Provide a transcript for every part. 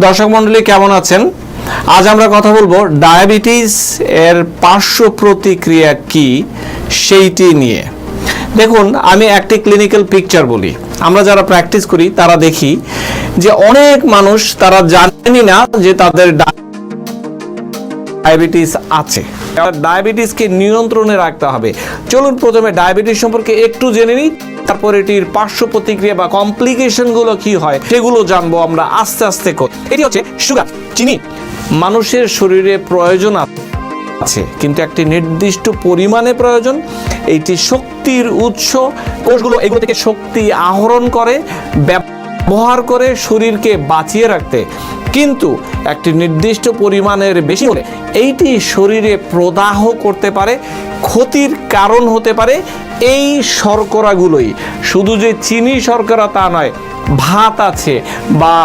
দর্শক মণ্ডলী কেমন আছেন? আজ আমরা কথা বলবো ডায়াবেটিস এর পার্শ্ব প্রতিক্রিয়া কি সেইটি নিয়ে। দেখুন, আমি একটি ক্লিনিক্যাল পিকচার বলি। আমরা যারা প্র্যাকটিস করি তারা দেখি যে অনেক মানুষ তারা জানেনই না যে তাদের ডায়াবেটিস আছে। ডায়াবেটিসকে নিয়ন্ত্রণে রাখতে হবে। চলুন প্রথমে ডায়াবেটিস সম্পর্কে একটু জেনে নিই, তারপর এটির পার্শ্ব প্রতিক্রিয়া বা কমপ্লিকেশনগুলো কি হয় সেগুলো জানবো আমরা আস্তে আস্তে করে। এটি হচ্ছে সুগার, চিনি। মানুষের শরীরে প্রয়োজন আছে, কিন্তু একটি নির্দিষ্ট পরিমাণে প্রয়োজন। এইটি শক্তির উৎস। কোষগুলো এগুলো থেকে শক্তি আহরণ করে, ব্যবহার করে শরীরকে বাঁচিয়ে রাখতে। কিন্তু একটি নির্দিষ্ট পরিমাণের বেশি হলে এইটি শরীরে প্রদাহ করতে পারে, ক্ষতির কারণ হতে পারে। এই শর্করাগুলোই, শুধু যে চিনি শর্করা তা নয়, ভাত আছে বা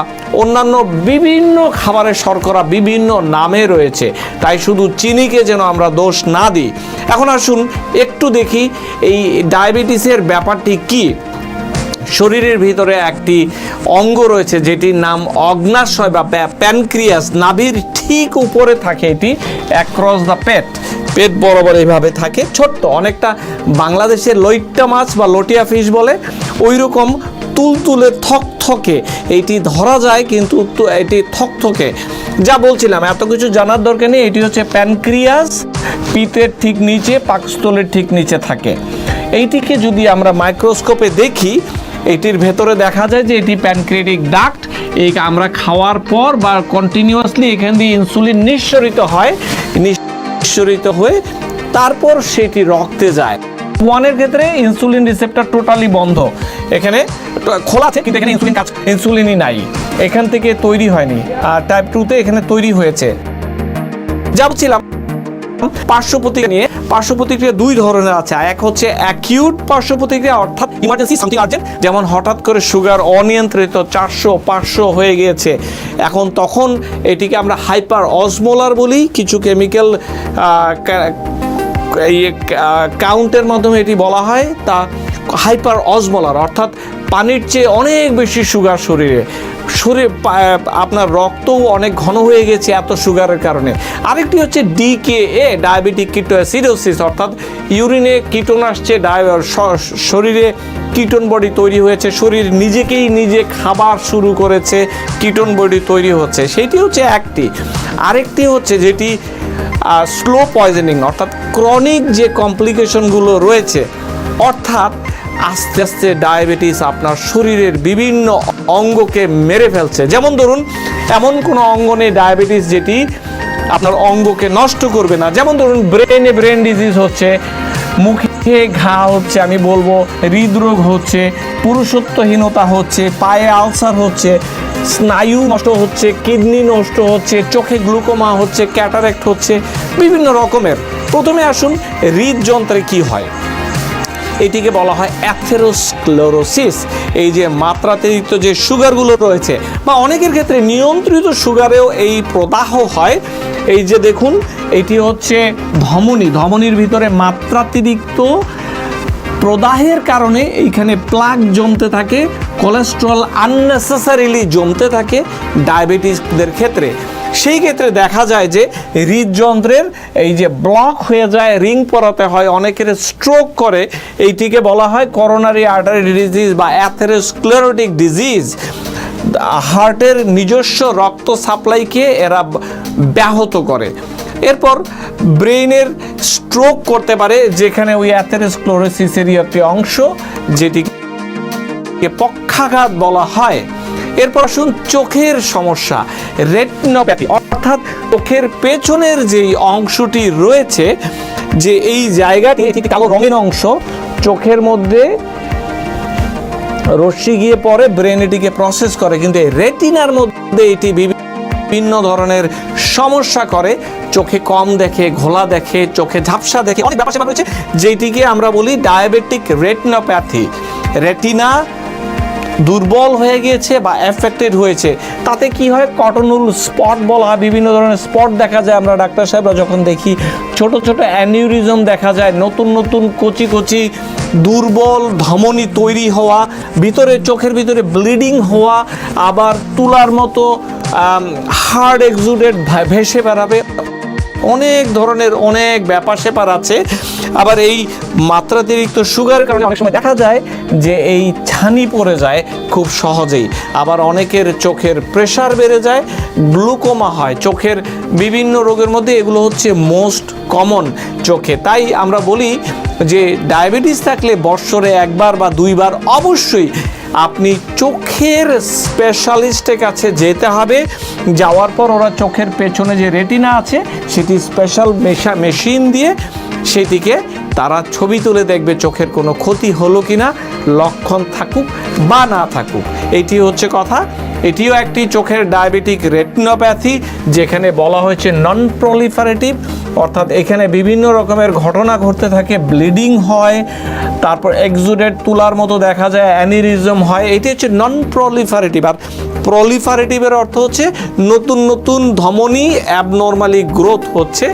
অন্যান্য বিভিন্ন খাবারের শর্করা বিভিন্ন নামে রয়েছে। তাই শুধু চিনিকে যেন আমরা দোষ না দিই। এখন আসুন একটু দেখি এই ডায়াবেটিসের ব্যাপারটি কি। শরীরের ভিতরে একটি অঙ্গ রয়েছে যেটির নাম অগ্নাশয় বা প্যানক্রিয়াস। নাভির ঠিক উপরে থাকে এটি, অ্যাক্রস দ্য পেট বরাবর এইভাবে থাকে, ছোট্ট, অনেকটা বাংলাদেশের লইট্টা মাছ বা লটিয়া ফিশ বলে ওই রকম তুলতুলে থকথকে এটি ধরা যায়, কিন্তু এটি থকথকে। যা বলছিলাম, এত কিছু জানার দরকার নেই। এটি হচ্ছে প্যানক্রিয়াস, পিতের ঠিক নিচে, পাকস্থলের ঠিক নিচে থাকে। এইটিকে যদি আমরা মাইক্রোস্কোপে দেখি, এটির ভেতরে দেখা যায় যে এটি প্যানক্রিয়াটিক ডাক্ট। এই আমরা খাওয়ার পর বা কন্টিনিউয়াসলি এখান দিয়ে ইনসুলিন নিঃসরিত হয়ে তারপর সেটি রক্তে যায়। ওয়ানের ক্ষেত্রে ইনসুলিন রিসেপ্টর টোটালি বন্ধ, এখানে খোলা আছে কিন্তু এখানে ইনসুলিনই নাই, এখান থেকে তৈরি হয়নি। আর টাইপ 2-তে এখানে তৈরি হয়েছে। যা বলছিলাম পার্শ্ব প্রতিক্রিয়া নিয়ে, পার্শ্ব প্রতিক্রিয়া দুই ধরনের আছে। এক হচ্ছে অ্যাকিউট পার্শ্ব প্রতিক্রিয়া, অর্থাৎ ইমার্জেন্সি, সামথিং আর্জেন্ট। যেমন হঠাৎ করে সুগার অনিয়ন্ত্রিত 400-500 হয়ে গিয়েছে, এখন তখন এটিকে আমরা হাইপার অসমোলার বলি। কিছু কেমিক্যাল কাউন্টের মাধ্যমে এটি বলা হয়, তা হাইপার অসমোলার, অর্থাৎ পানির চেয়ে অনেক বেশি সুগার শরীরে আপনার রক্তও অনেক ঘন হয়ে গেছে এত সুগারের কারণে। আরেকটি হচ্ছে ডিকেএ, ডায়াবেটিক কিটোঅ্যাসিডোসিস, অর্থাৎ ইউরিনে কিটোন আসছে, শরীরে কিটোন বডি তৈরি হয়েছে, শরীর নিজেকেই নিজে খাবার শুরু করেছে, কিটোন বডি তৈরি হচ্ছে। সেটি হচ্ছে একটি। আরেকটি হচ্ছে যেটি স্লো পয়জনিং, অর্থাৎ ক্রনিক যে কমপ্লিকেশনগুলো রয়েছে, অর্থাৎ আস্তে আস্তে ডায়াবেটিস আপনার শরীরের বিভিন্ন অঙ্গকে মেরে ফেলছে। যেমন ধরুন, এমন কোনো অঙ্গ নেই ডায়াবেটিস যেটি আপনার অঙ্গকে নষ্ট করবে না। যেমন ধরুন, ব্রেন ডিজিজ হচ্ছে, মুখে ঘা হচ্ছে, আমি বলবো হৃদরোগ হচ্ছে, পুরুষত্বহীনতা হচ্ছে, পায়ে আলসার হচ্ছে, স্নায়ু নষ্ট হচ্ছে, কিডনি নষ্ট হচ্ছে, চোখে গ্লুকোমা হচ্ছে, ক্যাটারেক্ট হচ্ছে, বিভিন্ন রকমের। প্রথমে আসুন হৃদযন্ত্রে কি হয়। এটিকে বলা হয় অ্যাথেরোস্ক্লেরোসিস। এই যে মাত্রাতিরিক্ত যে সুগারগুলো রয়েছে, বা অনেকের ক্ষেত্রে নিয়ন্ত্রিত সুগারেও এই প্রদাহ হয়। এই যে দেখুন, এটি হচ্ছে ধমনির ভিতরে মাত্রাতিরিক্ত প্রদাহের কারণে এইখানে প্লাক জমতে থাকে, কোলেস্ট্রল আননেসেসারিলি জমতে থাকে ডায়াবেটিসদের ক্ষেত্রে। সেই ক্ষেত্রে দেখা যায় যে হৃদযন্ত্রের এই যে ব্লক হয়ে যায়, রিং পরাতে হয়, অনেকের স্ট্রোক করে। এইটিকে বলা হয় করোনারি আর্টারি ডিজিজ বা অ্যাথেরোস্ক্লেরোটিক ডিজিজ। হার্টের নিজস্ব রক্ত সাপ্লাইকে এরা ব্যাহত করে। এরপর ব্রেইনের স্ট্রোক করতে পারে, যেখানে ওই অ্যাথেরোস্ক্লেরোসিসেরই একটি অংশ, যেটিকে পক্ষাঘাত বলা হয়। এরপর আসুন চোখের সমস্যা, রেটিনোপ্যাথি, অর্থাৎ চোখের পেছনের যেই অংশটি রয়েছে, যে এই জায়গাটি, এটি কালো রঙের অংশ, চোখের মধ্যে রশ্মি গিয়ে পড়ে, ব্রেন এটিকে প্রসেস করে, কিন্তু এই রেটিনার মধ্যে এটি বিভিন্ন ধরনের সমস্যা করে। চোখে কম দেখে, ঘোলা দেখে, চোখে ঝাপসা দেখে, অনেক ব্যাপার রয়েছে, যেটিকে আমরা বলি ডায়াবেটিক রেটিনোপ্যাথি। রেটিনা দুর্বল হয়ে গিয়েছে বা এফেক্টেড হয়েছে, তাতে কি হয়, কটনুল স্পট বলা হয়, বিভিন্ন ধরনের স্পট দেখা যায়। আমরা ডাক্তার সাহেবরা যখন দেখি, ছোট ছোট অ্যানিউরিজম দেখা যায়, নতুন নতুন কচি কচি দুর্বল ধমনী তৈরি হওয়া, ভিতরে চোখের ভিতরে ব্লিডিং হওয়া, আবার তুলার মতো হার্ড এক্সুডেড ভেসে বেড়াবে, অনেক ধরনের অনেক ব্যাপার স্যাপার আছে। আবার এই মাত্রাতিরিক্ত সুগারের কারণে অনেক সময় দেখা যায় যে এই ছানি পড়ে যায় খুব সহজেই। আবার অনেকের চোখের প্রেশার বেড়ে যায়, গ্লুকোমা হয়, চোখের বিভিন্ন রোগের মধ্যে এগুলো হচ্ছে মোস্ট কমন চোখে। তাই আমরা বলি যে ডায়াবেটিস থাকলে বৎসরে একবার বা দুইবার অবশ্যই আপনি চোখের স্পেশালিস্টের কাছে যেতে হবে। যাওয়ার পর ওরা চোখের পেছনে যে রেটিনা আছে সেটি স্পেশাল মেশিন দিয়ে সেটিকে তারা ছবি তুলে দেখবে চোখের কোনো ক্ষতি হলো কিনা, লক্ষণ থাকুক বা না থাকুক। এটি হচ্ছে কথা। এটিও একটি চোখের ডায়াবেটিক রেটিনোপ্যাথি, যেখানে বলা হয়েছে নন প্রলিফারেটিভ, অর্থাৎ এখানে বিভিন্ন রকমের ঘটনা ঘটতে থাকে, ব্লিডিং হয়, তারপর এক্সুডেড তুলার মতো দেখা যায়, অ্যানিরিজম হয়। এটি হচ্ছে নন প্রলিফারেটিভ। আর প্রলিফারেটিভের অর্থ হচ্ছে নতুন নতুন ধমনী অ্যাবনর্মালি গ্রোথ হচ্ছে,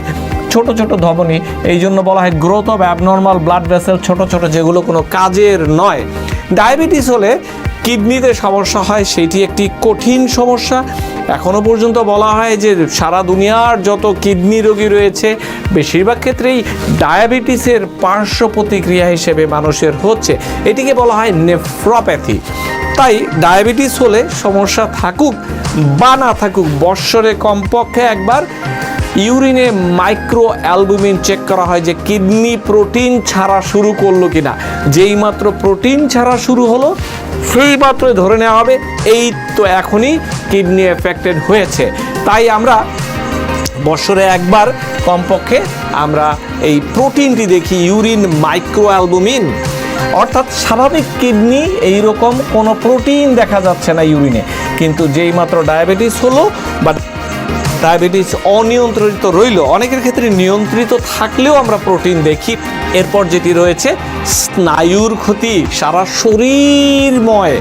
ছোট ছোট ধমনী, এই জন্য বলা হয় growth of abnormal blood vessel, ছোট ছোট, যেগুলো কোনো কাজের নয়। ডায়াবেটিস হলে কিডনিতে সমস্যা হয়, সেটি একটি কঠিন সমস্যা। এখনও পর্যন্ত বলা হয় যে সারা দুনিয়ার যত কিডনি রোগী রয়েছে বেশিরভাগ ক্ষেত্রেই ডায়াবেটিসের পার্শ্ব প্রতিক্রিয়া হিসেবে মানুষের হচ্ছে। এটিকে বলা হয় নেফ্রোপ্যাথি। তাই ডায়াবেটিস হলে সমস্যা থাকুক বা না থাকুক, বৎসরে কমপক্ষে একবার ইউরিনে মাইক্রো অ্যালবুমিন চেক করা হয় যে কিডনি প্রোটিন ছাড়া শুরু করলো কিনা। যেই মাত্র প্রোটিন ছাড়া শুরু হলো সেই মাত্রই ধরে নেওয়া হবে এই তো এখনই কিডনি এফেক্টেড হয়েছে। তাই আমরা বছরে একবার কমপক্ষে আমরা এই প্রোটিনটি দেখি, ইউরিন মাইক্রো অ্যালবুমিন। অর্থাৎ স্বাভাবিক কিডনি এইরকম কোনো প্রোটিন দেখা যাচ্ছে না ইউরিনে, কিন্তু যেই মাত্র ডায়াবেটিস হলো বা ডায়াবেটিস অনিয়ন্ত্রিত রইল, অনেকের ক্ষেত্রে নিয়ন্ত্রিত থাকলেও আমরা প্রোটিন দেখি। এরপর যেটি রয়েছে স্নায়ুর ক্ষতি, সারা শরীরময়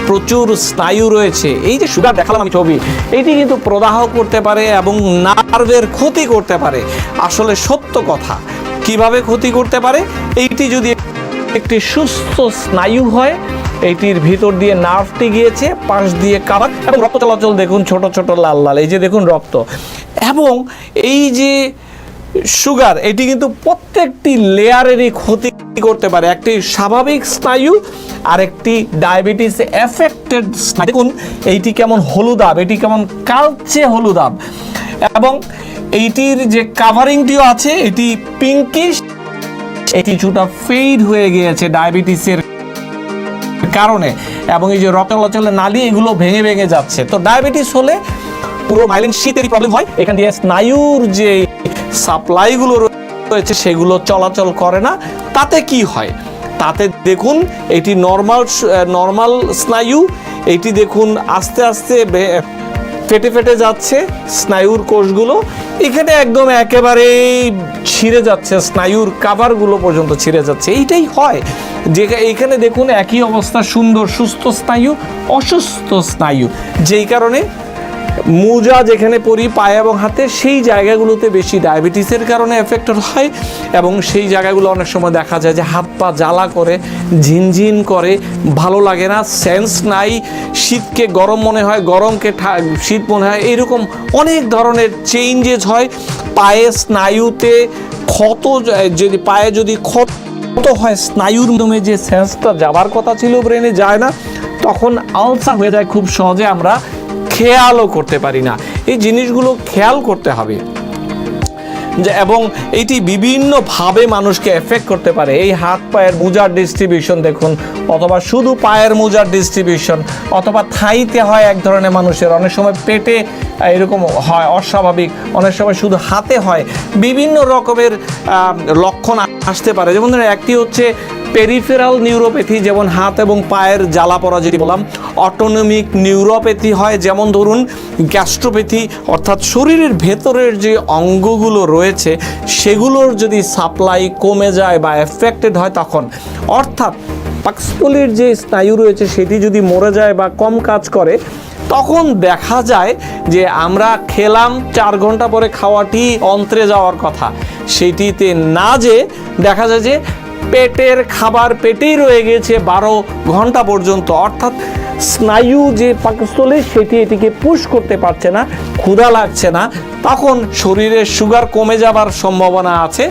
প্রচুর স্নায়ু রয়েছে। এই যে সুগার দেখালাম আমি ছবি, এটি কিন্তু প্রদাহ করতে পারে এবং নার্ভের ক্ষতি করতে পারে। আসলে সত্য কথা, কিভাবে ক্ষতি করতে পারে? এইটি যদি একটি সুস্থ স্নায়ু হয়, এইটির ভিতর দিয়ে নার্ভটি গিয়েছে, পাশ দিয়ে কাবার, এবং রক্ত চলাচল দেখুন ছোট ছোট লাল লাল, এই যে দেখুন রক্ত। এবং এই যে সুগার, এটি কিন্তু প্রত্যেকটি লেয়ারেরই ক্ষতি করতে পারে। একটি স্বাভাবিক স্নায়ু আর একটি ডায়াবেটিস এফেক্টেড স্নায়ু। দেখুন এইটি কেমন হলুদাব, এটি কেমন কালচে হলুদাব, এবং এইটির যে কাভারিংটিও আছে এটি পিঙ্কিশ, এটি কিছুটা ফেড হয়ে গিয়েছে ডায়াবেটিসের কারণে, এবং এই যে রক্ত চলাচলের নালী এগুলো ভেঙে ভেঙে যাচ্ছে। তো ডায়াবেটিস হলে পুরো মাইলিন শীতেরই প্রবলেম হয়, এখান দিয়ে স্নায়ুর যে সাপ্লাইগুলো রয়েছে সেগুলো চলাচল করে না। তাতে কি হয়? তাতে দেখুন এটি নর্মাল স্নায়ু, এটি দেখুন আস্তে আস্তে ফেটে ফেটে যাচ্ছে স্নায়ুর কোষগুলো, এখানে একদম একেবারেই ছিঁড়ে যাচ্ছে, স্নায়ুর কাভারগুলো পর্যন্ত ছিঁড়ে যাচ্ছে। এইটাই হয় যে এইখানে দেখুন একই অবস্থা, সুন্দর সুস্থ স্নায়ু, অসুস্থ স্নায়ু, যেই কারণে মোজা যেখানে পরি পায়ে এবং হাতে, সেই জায়গাগুলোতে বেশি ডায়াবেটিসের কারণে এফেক্টেড হয়, এবং সেই জায়গাগুলো অনেক সময় দেখা যায় যে হাত পা জ্বালা করে, ঝিনঝিন করে, ভালো লাগে না, সেন্স নাই, শীতকে গরম মনে হয়, গরমকে শীত মনে হয়, এরকম অনেক ধরনের চেঞ্জেস হয়। পায়ে স্নায়ুতে ক্ষত, যদি পায়ে যদি ক্ষত হয়, স্নায়ুর মাধ্যমে যে সেন্সটা যাবার কথা ছিল ব্রেনে যায় না, তখন আলসার হয়ে যায় খুব সহজে, আমরা খেয়ালও করতে পারি না। এই জিনিসগুলো খেয়াল করতে হবে যে, এবং এটি বিভিন্নভাবে মানুষকে এফেক্ট করতে পারে। এই হাত পায়ের মোজার ডিস্ট্রিবিউশন দেখুন, অথবা শুধু পায়ের মোজার ডিস্ট্রিবিউশন, অথবা থাইতে হয় এক ধরনের মানুষের, অনেক সময় পেটে এরকম হয় অস্বাভাবিক, অনেক সময় শুধু হাতে হয়। বিভিন্ন রকমের লক্ষণ আসতে পারে। যেমন ধরুন একটি হচ্ছে পেরিফেরাল নিউরোপ্যাথি, যেমন হাত এবং পায়ের জ্বালা পড়া যেটি বললাম। অটোনমিক নিউরোপ্যাথি হয়, যেমন ধরুন গ্যাস্ট্রোপ্যাথি, অর্থাৎ শরীরের ভেতরের যে অঙ্গগুলো রয়েছে সেগুলোর যদি সাপ্লাই কমে যায় বা এফেক্টেড হয় তখন, অর্থাৎ পাকস্থলীর যে স্নায়ু রয়েছে সেটি যদি মরে যায় বা কম কাজ করে, তখন দেখা যায় যে আমরা খেলাম 4 ঘন্টা পরে খাওয়াটি অন্ত্রে যাওয়ার কথা, সেটিতে না যে দেখা যায় যে পেটের খাবার পেটেই রয়ে গেছে 12 ঘন্টা পর্যন্ত। অর্থাৎ স্নায়ু যে পাকস্থলী সেটি এটিকে পুশ করতে পারছে না, ক্ষুধা লাগছে না, তখন শরীরে সুগার কমে যাবার সম্ভাবনা আছে।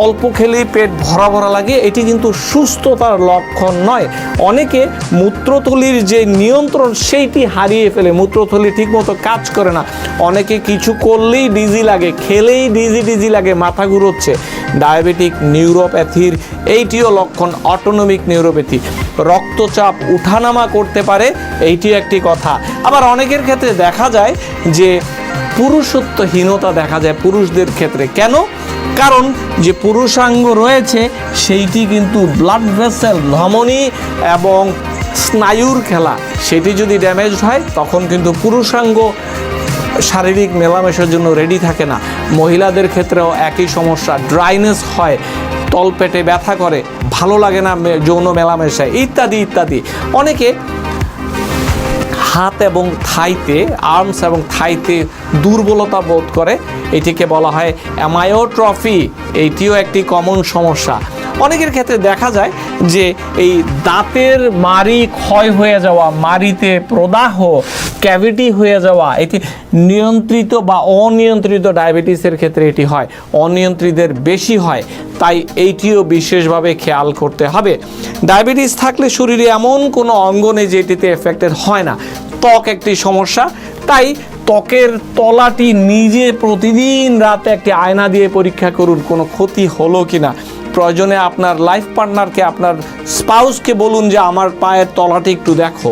অল্প খেলেই পেট ভরা ভরা লাগে, এটি কিন্তু সুস্থতার লক্ষণ নয়। অনেকে মূত্রথলির যে নিয়ন্ত্রণ সেইটি হারিয়ে ফেলে, মূত্রথলি ঠিকমতো কাজ করে না, অনেকে কিছু করলেই ডিজি লাগে, খেলেই ডিজি লাগে, মাথা ঘুরোচ্ছে। ডায়াবেটিক নিউরোপ্যাথির এইটিও লক্ষণ, অটোনমিক নিউরোপ্যাথি। রক্তচাপ উঠানামা করতে পারে, এইটিও একটি কথা। আবার অনেকের ক্ষেত্রে দেখা যায় যে পুরুষত্বহীনতা দেখা যায় পুরুষদের ক্ষেত্রে। কেন? কারণ যে পুরুষাঙ্গ রয়েছে সেইটি কিন্তু ব্লাড ভেসেল, ধমনী এবং স্নায়ুর খেলা, সেটি যদি ড্যামেজ হয় তখন কিন্তু পুরুষাঙ্গ শারীরিক মেলামেশার জন্য রেডি থাকে না। মহিলাদের ক্ষেত্রেও একই সমস্যা, ড্রাইনেস হয়, তলপেটে ব্যথা করে, ভালো লাগে না যৌন মেলামেশায়, ইত্যাদি ইত্যাদি। অনেকে হাত এবং থাইতে, আর্মস এবং থাইতে দুর্বলতা বোধ করে, এটিকে বলা হয় অ্যামায়োট্রফি। এইটিও একটি কমন সমস্যা। অনেকের ক্ষেত্রে দেখা যায় যে এই দাঁতের মাড়ি ক্ষয় হয়ে যাওয়া, মাড়িতে প্রদাহ, ক্যাভিটি হয়ে যাওয়া, এটি নিয়ন্ত্রিত বা অনিয়ন্ত্রিত ডায়াবেটিসের ক্ষেত্রে এটি হয়, অনিয়ন্ত্রিতের বেশি হয়, তাই এইটিও বিশেষভাবে খেয়াল করতে হবে। ডায়াবেটিস থাকলে শরীরে এমন কোনো অঙ্গ নেই যেটিতে এফেক্টেড হয় না। ত্বক একটি সমস্যা, তাই ত্বকের তলাটি নিজে প্রতিদিন রাতে একটি আয়না দিয়ে পরীক্ষা করুন কোনো ক্ষতি হলো কিনা। প্রয়োজনে আপনার লাইফ পার্টনারকে, আপনার স্পাউসকে বলুন যে আমার পায়ের তলাটি একটু দেখো।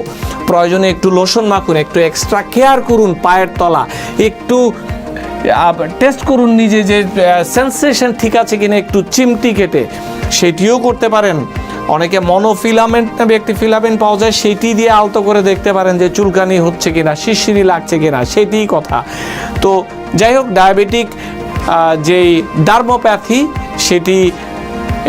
প্রয়োজনে একটু লোশন মাখুন, একটু এক্সট্রা কেয়ার করুন পায়ের তলা, একটু টেস্ট করুন নিজে যে সেন্সেশন ঠিক আছে কিনা, একটু চিমটি কেটে সেটিও করতে পারেন। অনেকে মনোফিলামেন্ট নামে একটি ফিলামেন্ট পাওয়া যায়, সেটি দিয়ে আলতো করে দেখতে পারেন যে চুলকানি হচ্ছে কিনা, শিরশিরি লাগছে কিনা, সেটিই কথা। তো যাই হোক, ডায়াবেটিক যেই ডার্মোপ্যাথি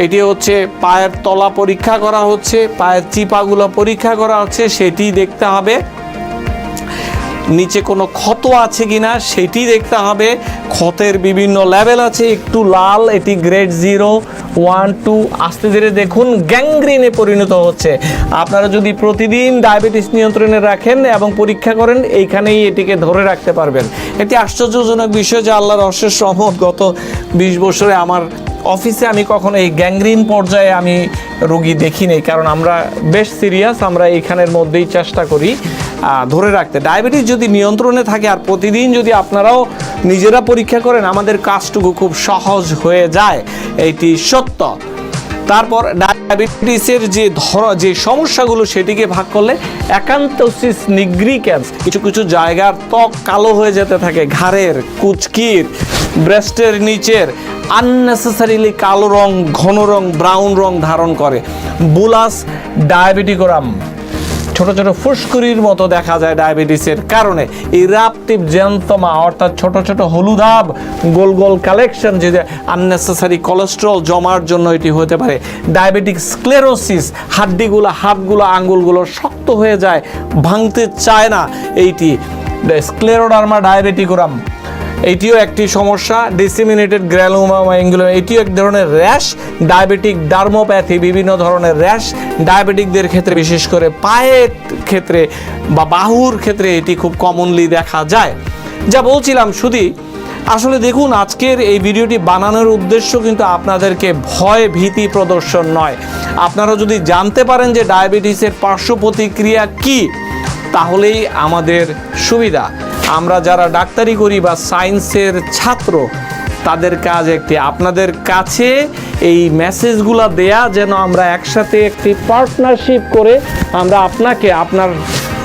এটি হচ্ছে পায়ের তলা পরীক্ষা করা হচ্ছে, পায়ের চিপাগুলো পরীক্ষা করা হচ্ছে, সেটি দেখতে হবে। নিচে কোনো ক্ষত আছে কিনা সেটি দেখতে হবে। ক্ষতের বিভিন্ন লেভেল আছে, একটু লাল, এটি গ্রেড 0, 1, 2, আস্তে ধীরে দেখুন গ্যাংগ্রিনে পরিণত হচ্ছে। আপনারা যদি প্রতিদিন ডায়াবেটিস নিয়ন্ত্রণে রাখেন এবং পরীক্ষা করেন, এইখানেই এটিকে ধরে রাখতে পারবেন। এটি আশ্চর্যজনক বিষয় যে আল্লাহর অশেষ রহমত, গত 20 বছরে আমার অফিসে আমি কখনো এই গ্যাংগ্রিন পর্যায়ে আমি রোগী দেখিনি, কারণ আমরা বেশ সিরিয়াস, আমরা এইখানের মধ্যেই চেষ্টা করি ধরে রাখতে। ডায়াবেটিস যদি নিয়ন্ত্রণে থাকে আর প্রতিদিন যদি আপনারাও নিজেরা পরীক্ষা করেন, আমাদের কাজটুকু খুব সহজ হয়ে যায়, এইটি সত্য। তারপর ডায়াবেটিসের যে সমস্যাগুলো সেটিকে ভাগ করলে অ্যাকান্থোসিস নিগ্রিক্যান্স, কিছু কিছু জায়গার ত্বক কালো হয়ে যেতে থাকে, ঘাড়ের, কুচকির, ব্রেস্টের নিচের আননেসেসারিলি কালো রং, ঘন রং, ব্রাউন রং ধারণ করে। বুলাস ডায়াবেটিকোরাম, ছোট ছোট ফুসকুড়ির মতো দেখা যায় ডায়াবেটিসের কারণে। ইরাপটিভ জ্যান্থোমা, অর্থাৎ ছোট ছোট হলুদাভ গোল গোল কালেকশন, যে আননেসেসারি কোলেস্ট্রল জমার জন্য এটি হতে পারে। ডায়াবেটিক স্ক্লেরোসিস, হাতগুলো আঙ্গুলগুলো শক্ত হয়ে যায়, ভাঙতে চায় না, এইটি স্ক্লেরোডার্মা ডায়াবেটিকোরাম, এটিও একটি সমস্যা। ডিসেমিনেটেড গ্র্যানুলোমা অ্যাঙ্গুলোমা, এটিও এক ধরনের র্যাশ। ডায়াবেটিক ডার্মোপ্যাথি, বিভিন্ন ধরনের র্যাশ ডায়াবেটিকদের ক্ষেত্রে, বিশেষ করে পায়ের ক্ষেত্রে বা বাহুর ক্ষেত্রে এটি খুব কমনলি দেখা যায়। যা বলছিলাম, শুধু আসলে দেখুন, আজকের এই ভিডিওটি বানানোর উদ্দেশ্য কিন্তু আপনাদেরকে ভয় ভীতি প্রদর্শন নয়। আপনারা যদি জানতে পারেন যে ডায়াবেটিসের পার্শ্ব প্রতিক্রিয়া কী, তাহলেই আমাদের সুবিধা। আমরা যারা ডাক্তারি করি বা সায়েন্সের ছাত্র, তাদের কাজ একটি, আপনাদের কাছে এই মেসেজগুলো দেয়া, যেন আমরা একসাথে একটি পার্টনারশিপ করে আমরা আপনাকে, আপনার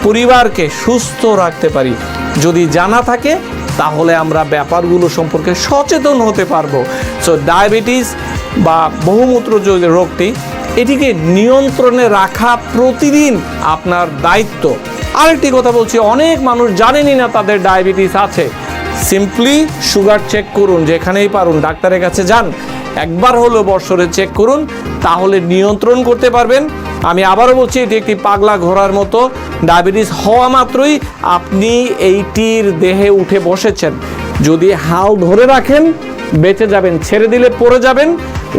পরিবারকে সুস্থ রাখতে পারি। যদি জানা থাকে তাহলে আমরা ব্যাপারগুলো সম্পর্কে সচেতন হতে পারবো। সো ডায়াবেটিস বা বহুমূত্র যে রোগটি, এটিকে নিয়ন্ত্রণে রাখা প্রতিদিন আপনার দায়িত্ব। আরেকটি কথা বলছি, অনেক মানুষ জানেনই না তাদের ডায়াবেটিস আছে। সিম্পলি সুগার চেক করুন, যেখানেই পারুন ডাক্তারের কাছে যান, একবার হলেও বছরে চেক করুন, তাহলে নিয়ন্ত্রণ করতে পারবেন। আমি আবারও বলছি, এটি একটি পাগলা ঘোড়ার মতো। ডায়াবেটিস হওয়া মাত্রই আপনি এইটির দেহে উঠে বসেছেন। যদি হাল ধরে রাখেন বেঁচে যাবেন, ছেড়ে দিলে পড়ে যাবেন,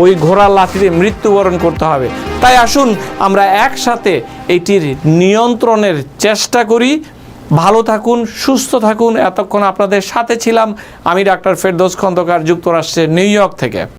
ওই ঘোড়ার লাথিতে মৃত্যুবরণ করতে হবে। তাই আসুন আমরা একসাথে এটির নিয়ন্ত্রণের চেষ্টা করি। ভালো থাকুন, সুস্থ থাকুন। এতক্ষণ আপনাদের সাথে ছিলাম আমি ডাক্তার ফেরদৌস খন্দকার, যুক্তরাষ্ট্রের নিউ ইয়র্ক থেকে।